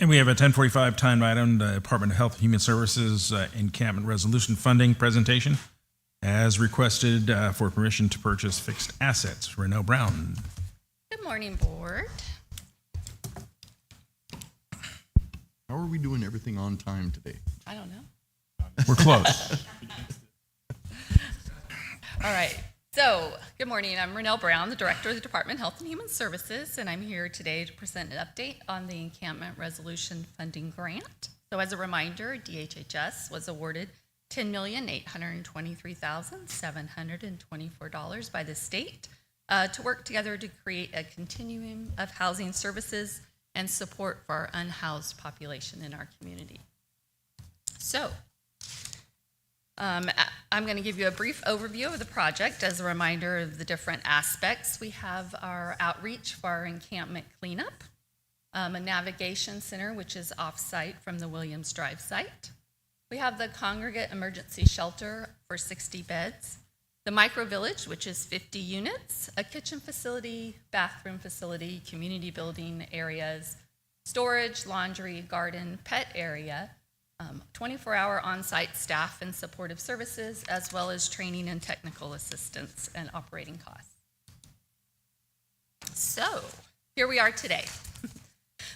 And we have a 1045 time item, the Department of Health and Human Services Encampment Resolution Funding presentation, as requested for permission to purchase fixed assets. Renell Brown. Good morning, board. How are we doing everything on time today? I don't know. We're close. All right. So, good morning. I'm Renell Brown, the Director of the Department of Health and Human Services, and I'm here today to present an update on the Encampment Resolution Funding Grant. So, as a reminder, DHHS was awarded $10,823,724 by the state to work together to create a continuum of housing services and support for our unhoused population in our community. So, I'm going to give you a brief overview of the project as a reminder of the different aspects. We have our outreach for our encampment cleanup, a navigation center, which is off-site from the Williams Drive site. We have the congregate emergency shelter for 60 beds, the micro village, which is 50 units, a kitchen facility, bathroom facility, community building areas, storage, laundry, garden, pet area, 24-hour on-site staff and supportive services, as well as training and technical assistance and operating costs. So, here we are today.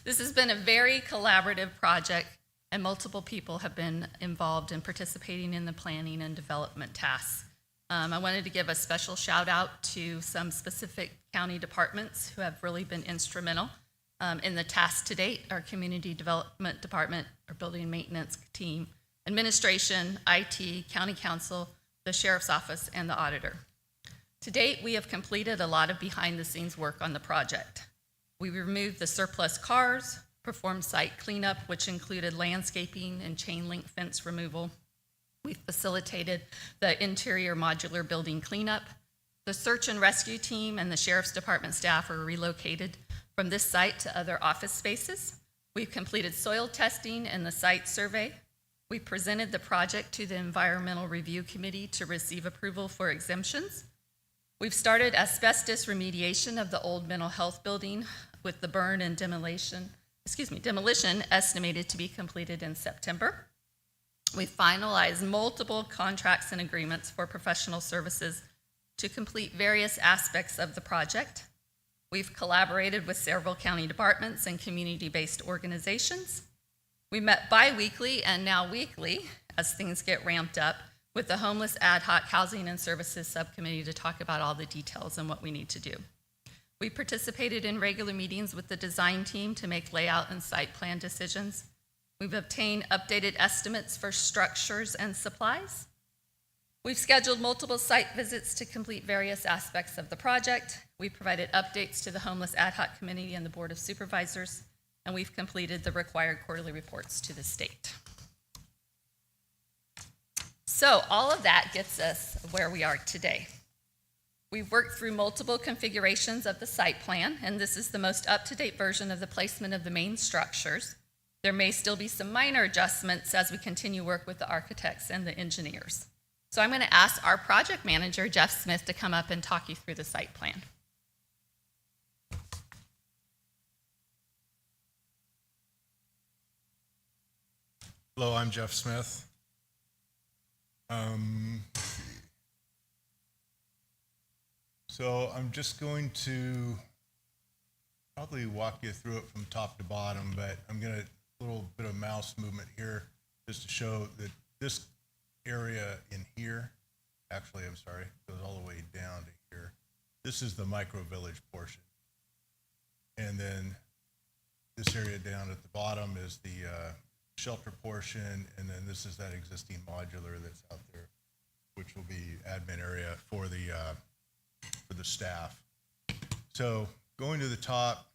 This has been a very collaborative project, and multiple people have been involved in participating in the planning and development tasks. I wanted to give a special shout out to some specific county departments who have really been instrumental in the task to date: our community development department, our building maintenance team, administration, IT, county council, the sheriff's office, and the auditor. To date, we have completed a lot of behind the scenes work on the project. We removed the surplus cars, performed site cleanup, which included landscaping and chain link fence removal. We facilitated the interior modular building cleanup. The search and rescue team and the sheriff's department staff are relocated from this site to other office spaces. We've completed soil testing and the site survey. We presented the project to the Environmental Review Committee to receive approval for exemptions. We've started asbestos remediation of the old mental health building with the burn and demolition estimated to be completed in September. We finalized multiple contracts and agreements for professional services to complete various aspects of the project. We've collaborated with several county departments and community-based organizations. We met bi-weekly and now weekly, as things get ramped up, with the Homeless Ad Hoc Housing and Services Subcommittee to talk about all the details and what we need to do. We participated in regular meetings with the design team to make layout and site plan decisions. We've obtained updated estimates for structures and supplies. We've scheduled multiple site visits to complete various aspects of the project. We provided updates to the Homeless Ad Hoc Committee and the Board of Supervisors, and we've completed the required quarterly reports to the state. So all of that gets us where we are today. We've worked through multiple configurations of the site plan, and this is the most up-to-date version of the placement of the main structures. There may still be some minor adjustments as we continue work with the architects and the engineers. So I'm going to ask our project manager, Jeff Smith, to come up and talk you through the site plan. Hello, I'm Jeff Smith. So I'm just going to probably walk you through it from top to bottom, but I'm going to a little bit of mouse movement here just to show that this area in here, actually, I'm sorry, goes all the way down to here. This is the micro village portion. And then this area down at the bottom is the shelter portion, and then this is that existing modular that's out there, which will be admin area for the staff. So going to the top,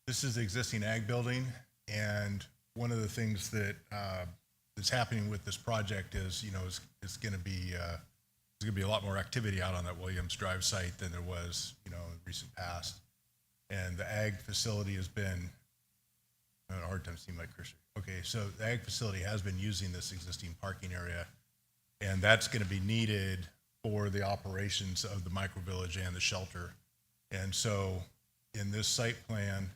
this is the existing ag building, and one of the things that that's happening with this project is, it's going to be there's going to be a lot more activity out on that Williams Drive site than there was, in recent past. And the ag facility has been, I have a hard time seeing my cursor. Okay, so the ag facility has been using this existing parking area, and that's going to be needed for the operations of the micro village and the shelter. And so in this site plan,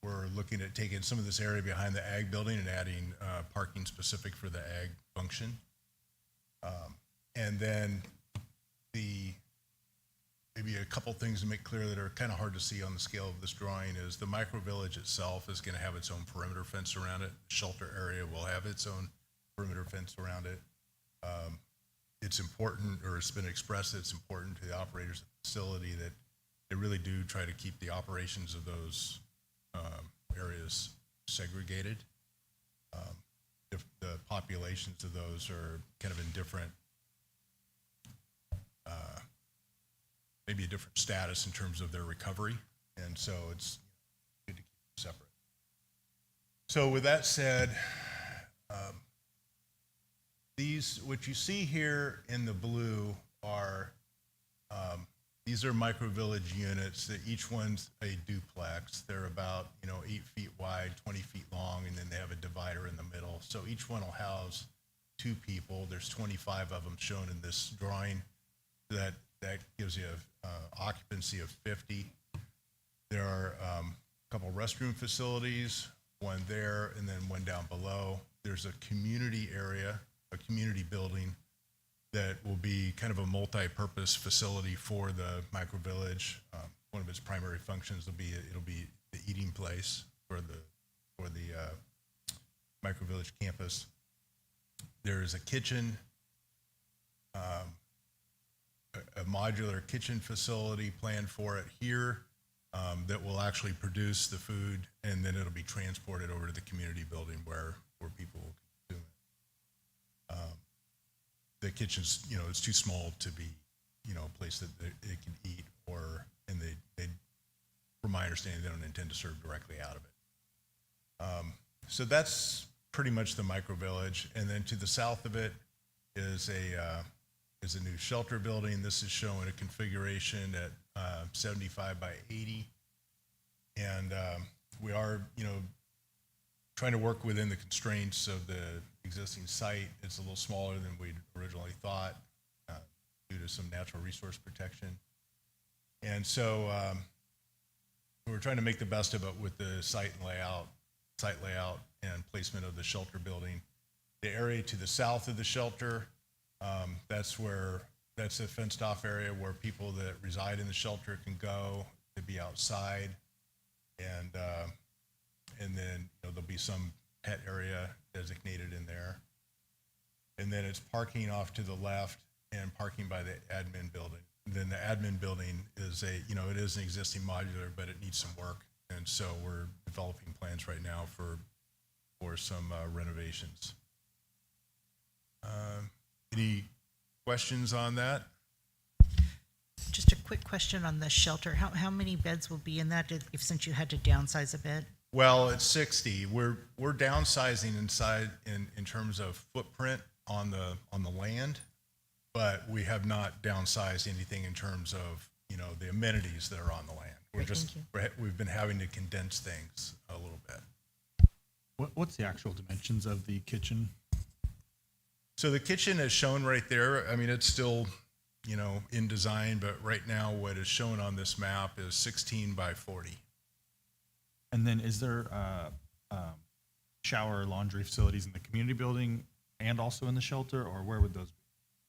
we're looking at taking some of this area behind the ag building and adding parking specific for the ag function. And then maybe a couple things to make clear that are kind of hard to see on the scale of this drawing is the micro village itself is going to have its own perimeter fence around it. The shelter area will have its own perimeter fence around it. It's important, or it's been expressed that it's important to the operators of the facility that they really do try to keep the operations of those areas segregated. If the populations of those are kind of in different, maybe a different status in terms of their recovery, and so it's good to keep them separate. So with that said, what you see here in the blue are, these are micro-village units that each one's a duplex. They're about, 8 feet wide, 20 feet long, and then they have a divider in the middle. So each one will house 2 people. There's 25 of them shown in this drawing. That gives you an occupancy of 50. There are a couple restroom facilities, one there and then one down below. There's a community area, a community building that will be kind of a multi-purpose facility for the micro-village. One of its primary functions it'll be the eating place for the micro-village campus. There's a kitchen, a modular kitchen facility planned for it here that will actually produce the food, and then it'll be transported over to the community building where people will consume it. The kitchen's, it's too small to be, a place that they can eat, and they, from my understanding, they don't intend to serve directly out of it. So that's pretty much the micro village, and then to the south of it is a new shelter building. This is showing a configuration at 75 by 80, and we are, trying to work within the constraints of the existing site. It's a little smaller than we'd originally thought due to some natural resource protection. And so we're trying to make the best of it with the site layout and placement of the shelter building. The area to the south of the shelter, that's a fenced off area where people that reside in the shelter can go to be outside. And then there'll be some pet area designated in there. And then it's parking off to the left and parking by the admin building. And then the admin building is it is an existing modular, but it needs some work. And so we're developing plans right now for some renovations. Any questions on that? Just a quick question on the shelter. How many beds will be in that since you had to downsize a bit? Well, it's 60. We're downsizing inside in terms of footprint on the land, but we have not downsized anything in terms of the amenities that are on the land. We've been having to condense things a little bit. What's the actual dimensions of the kitchen? So the kitchen is shown right there. I mean, it's still in design, but right now what is shown on this map is 16 by 40. And then is there shower or laundry facilities in the community building and also in the shelter, or where would those be?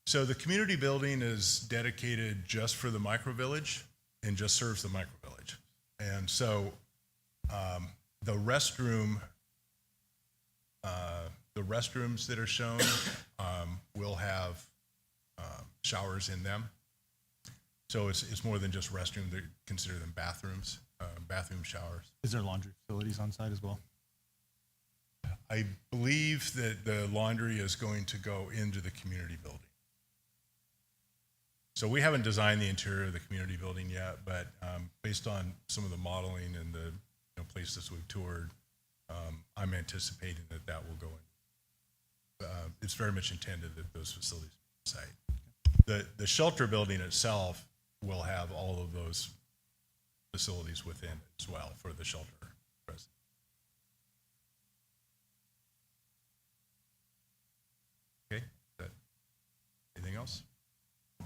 So the community building is dedicated just for the micro village and just serves the micro village. And so the restrooms that are shown will have showers in them. So it's more than just restrooms. They consider them bathrooms, bathroom showers. Is there laundry facilities on site as well? I believe that the laundry is going to go into the community building. So we haven't designed the interior of the community building yet, but based on some of the modeling and the places we've toured, I'm anticipating that will go in. It's very much intended that those facilities be on site. The shelter building itself will have all of those facilities within as well for the shelter residents. Okay, anything else?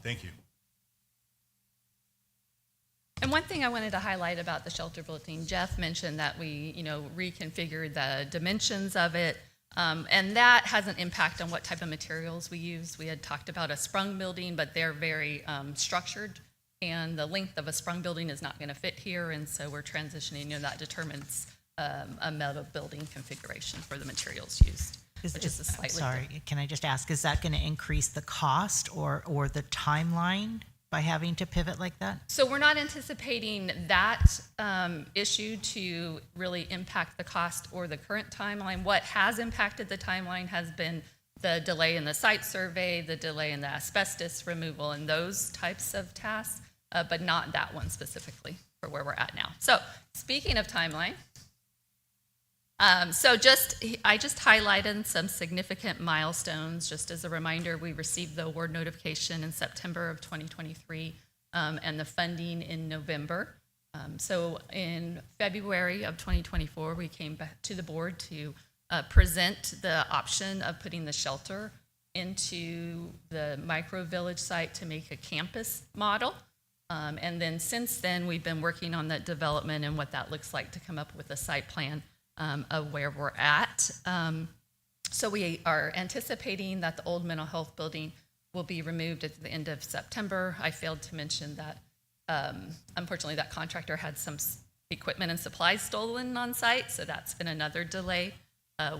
Thank you. And one thing I wanted to highlight about the shelter building, Jeff mentioned that we, reconfigured the dimensions of it, and that has an impact on what type of materials we use. We had talked about a sprung building, but they're very structured, and the length of a sprung building is not going to fit here, and so we're transitioning, that determines a metal building configuration for the materials used, which is a slightly Sorry, can I just ask, is that going to increase the cost or the timeline by having to pivot like that? So we're not anticipating that issue to really impact the cost or the current timeline. What has impacted the timeline has been the delay in the site survey, the delay in the asbestos removal, and those types of tasks, but not that one specifically for where we're at now. So speaking of timeline, I just highlighted some significant milestones. Just as a reminder, we received the award notification in September of 2023 and the funding in November. So in February of 2024, we came back to the board to present the option of putting the shelter into the micro village site to make a campus model. And then since then, we've been working on that development and what that looks like to come up with a site plan of where we're at. So we are anticipating that the old mental health building will be removed at the end of September. I failed to mention that unfortunately that contractor had some equipment and supplies stolen on site, so that's been another delay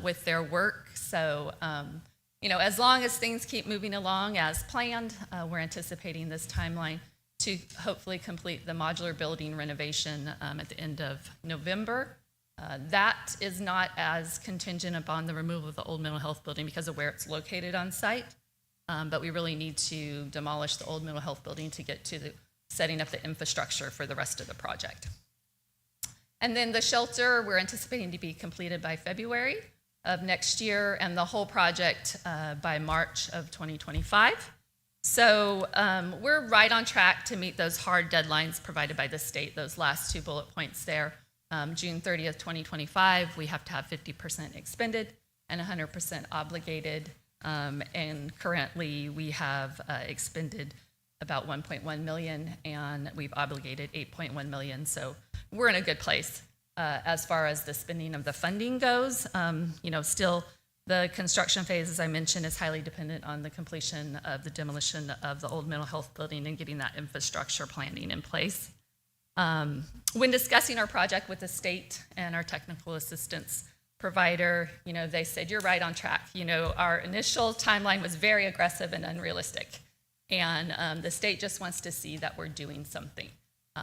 with their work. So as long as things keep moving along as planned, we're anticipating this timeline to hopefully complete the modular building renovation at the end of November. That is not as contingent upon the removal of the old mental health building because of where it's located on site, but we really need to demolish the old mental health building to get to the setting up the infrastructure for the rest of the project. And then the shelter, we're anticipating to be completed by February of next year, and the whole project by March of 2025. So we're right on track to meet those hard deadlines provided by the state, those last 2 bullet points there. June 30th, 2025, we have to have 50% expended and 100% obligated. And currently we have expended about 1.1 million and we've obligated 8.1 million. So we're in a good place as far as the spending of the funding goes. Still the construction phase, as I mentioned, is highly dependent on the completion of the demolition of the old mental health building and getting that infrastructure planning in place. When discussing our project with the state and our technical assistance provider, they said, you're right on track. Our initial timeline was very aggressive and unrealistic. And the state just wants to see that we're doing something.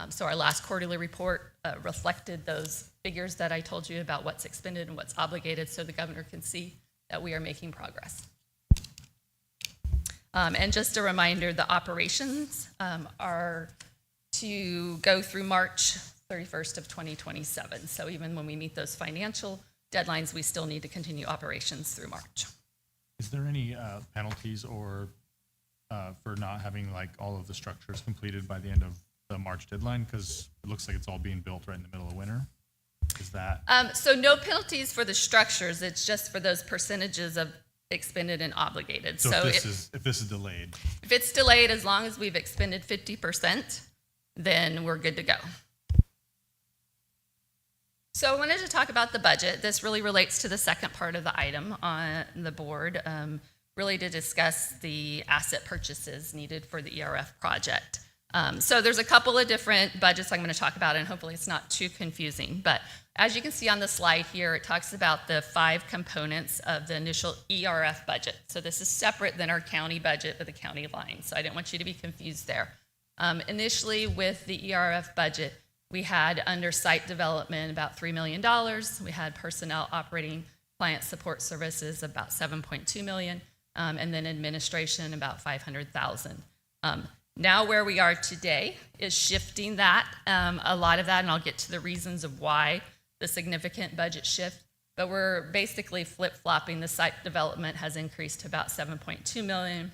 So our last quarterly report reflected those figures that I told you about what's expended and what's obligated so the governor can see that we are making progress. And just a reminder, the operations are to go through March 31st of 2027. So even when we meet those financial deadlines, we still need to continue operations through March. Is there any penalties or for not having like all of the structures completed by the end of the March deadline? Because it looks like it's all being built right in the middle of winter. Is that? So no penalties for the structures. It's just for those percentages of expended and obligated. So if this is delayed? If it's delayed, as long as we've expended 50%, then we're good to go. So I wanted to talk about the budget. This really relates to the second part of the item on the board, really to discuss the asset purchases needed for the ERF project. So there's a couple of different budgets I'm going to talk about, and hopefully it's not too confusing. But as you can see on the slide here, it talks about the 5 components of the initial ERF budget. So this is separate than our county budget with the county line. So I didn't want you to be confused there. Initially, with the ERF budget, we had under site development about $3 million. We had personnel operating client support services about $7.2 million, and then administration about $500,000. Now where we are today is shifting that, a lot of that, and I'll get to the reasons of why the significant budget shift, but we're basically flip-flopping. The site development has increased to about $7.2 million.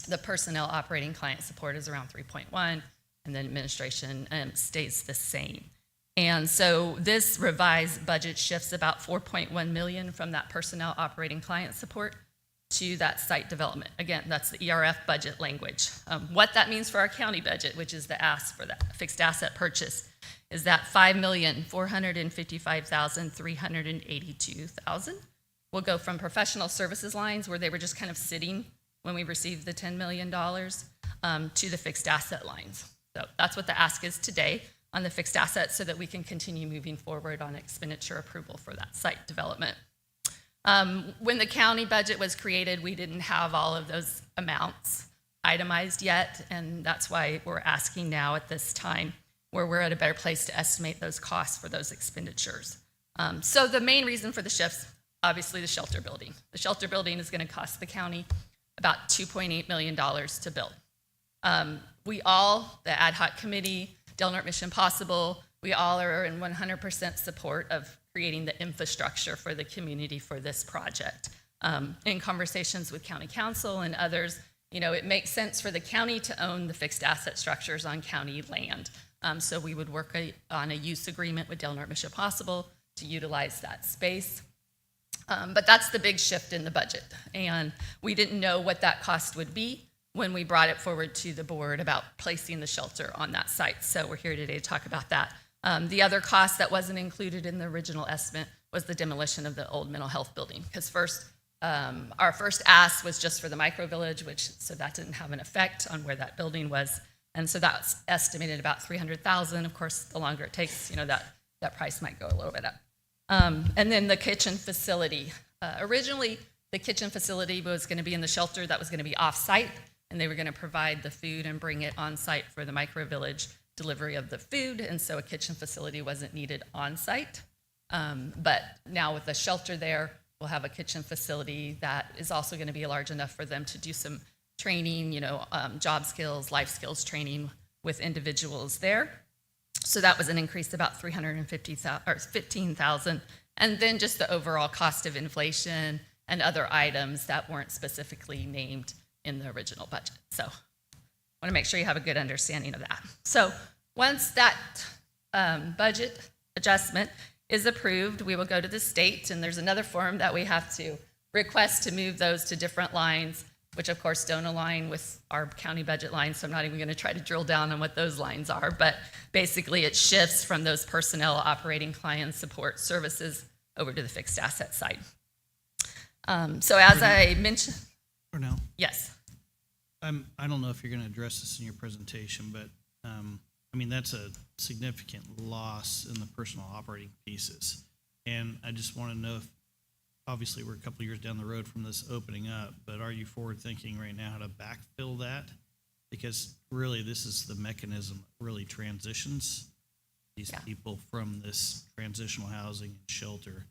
The personnel operating client support is around 3.1, and then administration stays the same. And so this revised budget shifts about $4.1 million from that personnel operating client support to that site development. Again, that's the ERF budget language. What that means for our county budget, which is the ask for that fixed asset purchase, is that $5,455,382,000 will go from professional services lines, where they were just kind of sitting when we received the $10 million, to the fixed asset lines. So that's what the ask is today on the fixed assets, so that we can continue moving forward on expenditure approval for that site development. When the county budget was created, we didn't have all of those amounts itemized yet, and that's why we're asking now at this time, where we're at a better place to estimate those costs for those expenditures. So the main reason for the shifts, obviously the shelter building. The shelter building is going to cost the county about $2.8 million to build. We all, the ad hoc committee, Del Norte Mission Possible, we all are in 100% support of creating the infrastructure for the community for this project. In conversations with county council and others, it makes sense for the county to own the fixed asset structures on county land. So we would work on a use agreement with Del Norte Mission Possible to utilize that space. But that's the big shift in the budget. And we didn't know what that cost would be when we brought it forward to the board about placing the shelter on that site. So we're here today to talk about that. The other cost that wasn't included in the original estimate was the demolition of the old mental health building. Because our first ask was just for the micro village, so that didn't have an effect on where that building was. And so that's estimated about $300,000. Of course, the longer it takes, that price might go a little bit up. And then the kitchen facility. Originally, the kitchen facility was going to be in the shelter that was going to be off-site, and they were going to provide the food and bring it on-site for the micro village delivery of the food, and so a kitchen facility wasn't needed on-site. But now with the shelter there, we'll have a kitchen facility that is also going to be large enough for them to do some training, job skills, life skills training with individuals there. So that was an increase about $15,000. And then just the overall cost of inflation and other items that weren't specifically named in the original budget. So I want to make sure you have a good understanding of that. So once that budget adjustment is approved, we will go to the state, and there's another form that we have to request to move those to different lines, which of course don't align with our county budget lines, so I'm not even going to try to drill down on what those lines are, but basically it shifts from those personnel, operating, client support services over to the fixed asset side. So as I mentioned, Or no? yes. I don't know if you're going to address this in your presentation, but that's a significant loss in the personal operating pieces. And I just want to know if, obviously we're a couple of years down the road from this opening up, but are you forward thinking right now how to backfill that? Because really this is the mechanism that really transitions these people from this transitional housing and shelter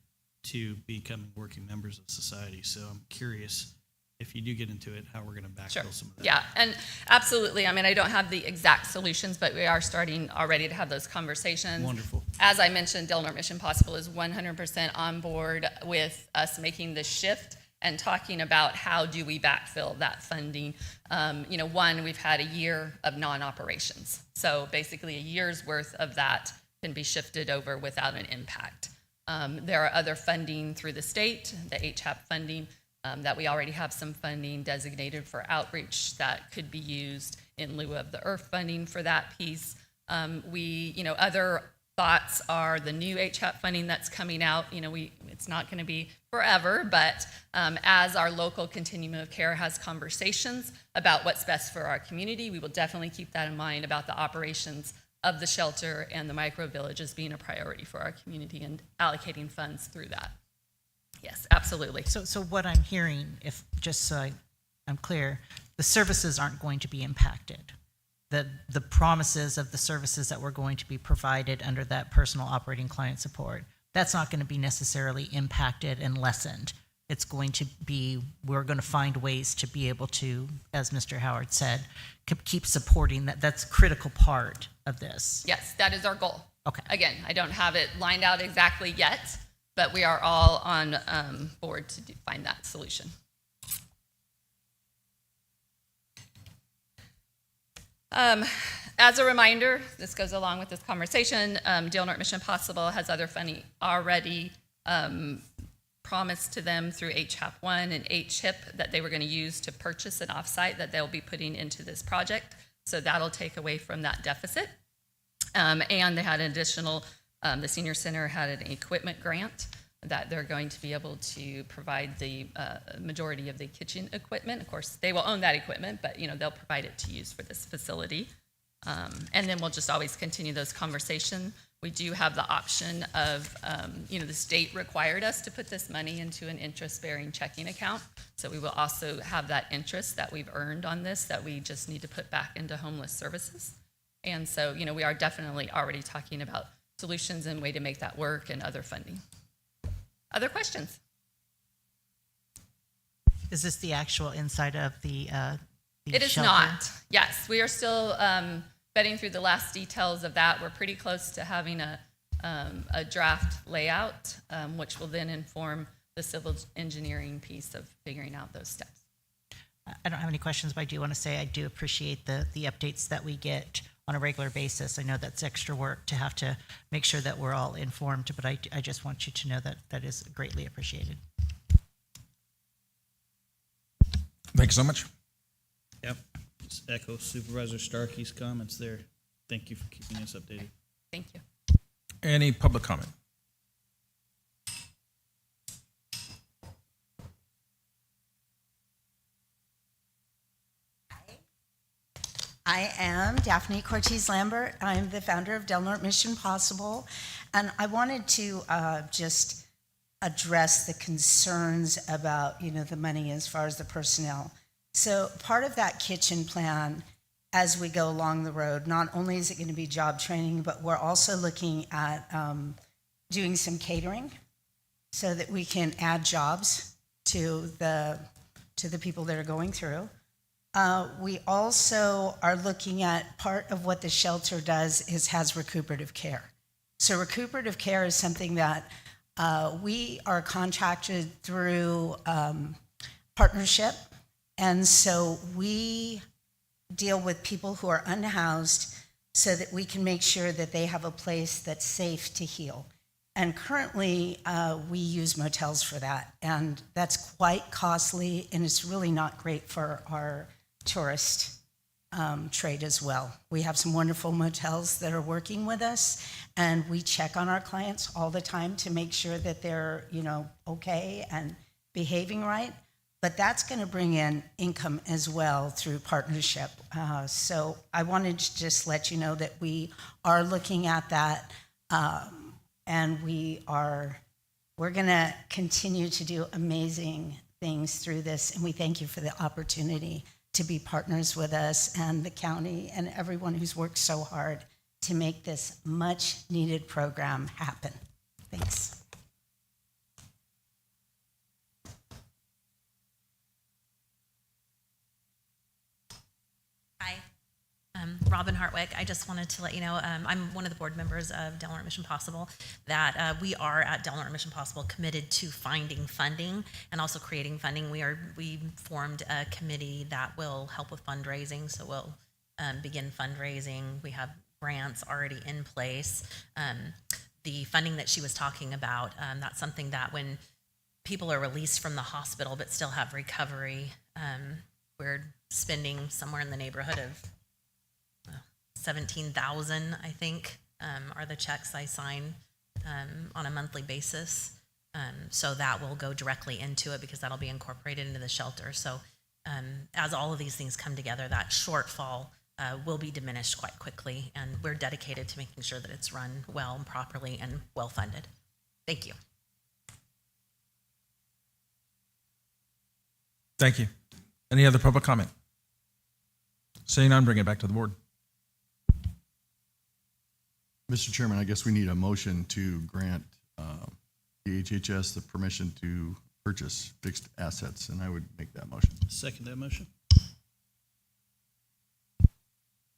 to becoming working members of society. So I'm curious, if you do get into it, how we're going to backfill some of that. Yeah, and absolutely. I don't have the exact solutions, but we are starting already to have those conversations. Wonderful. As I mentioned, Del Norte Mission Possible is 100% on board with us making this shift and talking about how do we backfill that funding. One, we've had a year of non-operations. So basically a year's worth of that can be shifted over without an impact. There are other funding through the state, the HAP funding, that we already have some funding designated for outreach that could be used in lieu of the ERF funding for that piece. Other thoughts are the new HAP funding that's coming out. It's not going to be forever, but as our local continuum of care has conversations about what's best for our community, we will definitely keep that in mind about the operations of the shelter and the micro villages being a priority for our community and allocating funds through that. Yes, absolutely. So what I'm hearing, if just so I'm clear, the services aren't going to be impacted. The promises of the services that were going to be provided under that personal operating client support, that's not going to be necessarily impacted and lessened. It's going to be, we're going to find ways to be able to, as Mr. Howard said, keep supporting that. That's a critical part of this. Yes, that is our goal. Okay. Again, I don't have it lined out exactly yet, but we are all on board to find that solution. As a reminder, this goes along with this conversation, Del Norte Mission Possible has other funding already promised to them through HAP1 and HIP that they were going to use to purchase an offsite that they'll be putting into this project. So that'll take away from that deficit. And they had an additional, the senior center had an equipment grant that they're going to be able to provide the majority of the kitchen equipment. Of course, they will own that equipment, but they'll provide it to use for this facility. And then we'll just always continue those conversations. We do have the option of, the state required us to put this money into an interest-bearing checking account. So we will also have that interest that we've earned on this that we just need to put back into homeless services. And so, we are definitely already talking about solutions and way to make that work and other funding. Other questions? Is this the actual inside of the It is shelter? not. Yes, we are still vetting through the last details of that. We're pretty close to having a draft layout, which will then inform the civil engineering piece of figuring out those steps. I don't have any questions, but I do want to say I do appreciate the updates that we get on a regular basis. I know that's extra work to have to make sure that we're all informed, but I just want you to know that that is greatly appreciated. Thanks so much. Yep. Just echo Supervisor Starkey's comments there. Thank you for keeping us updated. Thank you. Any public comment? I am Daphne Cortez Lambert. I'm the founder of Del Norte Mission Possible. And I wanted to just address the concerns about, the money as far as the personnel. So part of that kitchen plan, as we go along the road, not only is it going to be job training, but we're also looking at doing some catering so that we can add jobs to the people that are going through. We also are looking at part of what the shelter does has recuperative care. So recuperative care is something that we are contracted through partnership. And so we deal with people who are unhoused so that we can make sure that they have a place that's safe to heal. And currently, we use motels for that. And that's quite costly, and it's really not great for our tourist trade as well. We have some wonderful motels that are working with us, and we check on our clients all the time to make sure that they're, okay and behaving right. But that's going to bring in income as well through partnership. So I wanted to just let you know that we are looking at that, and we're going to continue to do amazing things through this, and we thank you for the opportunity to be partners with us and the county and everyone who's worked so hard to make this much needed program happen. Thanks. Hi, Robin Hartwick. I just wanted to let you know, I'm one of the board members of Del Norte Mission Possible, that we are at Del Norte Mission Possible committed to finding funding and also creating funding. We formed a committee that will help with fundraising, so we'll begin fundraising. We have grants already in place. The funding that she was talking about, that's something that when people are released from the hospital but still have recovery, we're spending somewhere in the neighborhood of 17,000, I think, are the checks I sign on a monthly basis. So that will go directly into it because that'll be incorporated into the shelter. So as all of these things come together, that shortfall will be diminished quite quickly, and we're dedicated to making sure that it's run well and properly and well funded. Thank you. Thank you. Any other public comment? Seeing none, bring it back to the board. Mr. Chairman, I guess we need a motion to grant the HHS the permission to purchase fixed assets, and I would make that motion. Second that motion.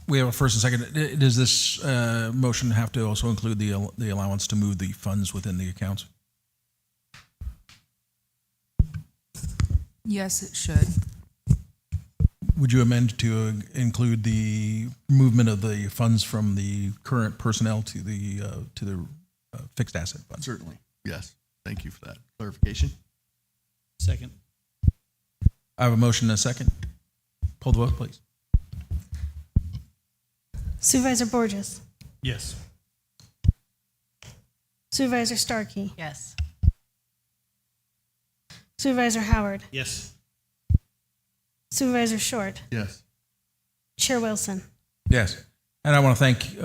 We have a first and second. Does this motion have to also include the allowance to move the funds within the accounts? Yes, it should. Would you amend to include the movement of the funds from the current personnel to the fixed asset fund? Certainly, yes. Thank you for that clarification. Second. I have a motion and a second. Pull the vote, please. Supervisor Borges, Yes. Supervisor Starkey, Yes. Supervisor Howard, Yes. Supervisor Short, Yes. Chair Wilson. Yes. And I want to thank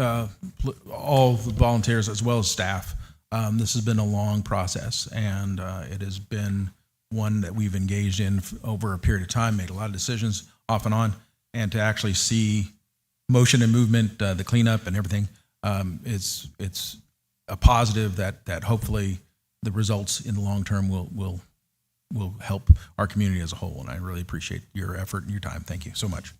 all the volunteers as well as staff. This has been a long process, and it has been one that we've engaged in over a period of time, made a lot of decisions off and on, and to actually see motion and movement, the cleanup and everything, it's a positive that hopefully the results in the long term will help our community as a whole. And I really appreciate your effort and your time. Thank you so much.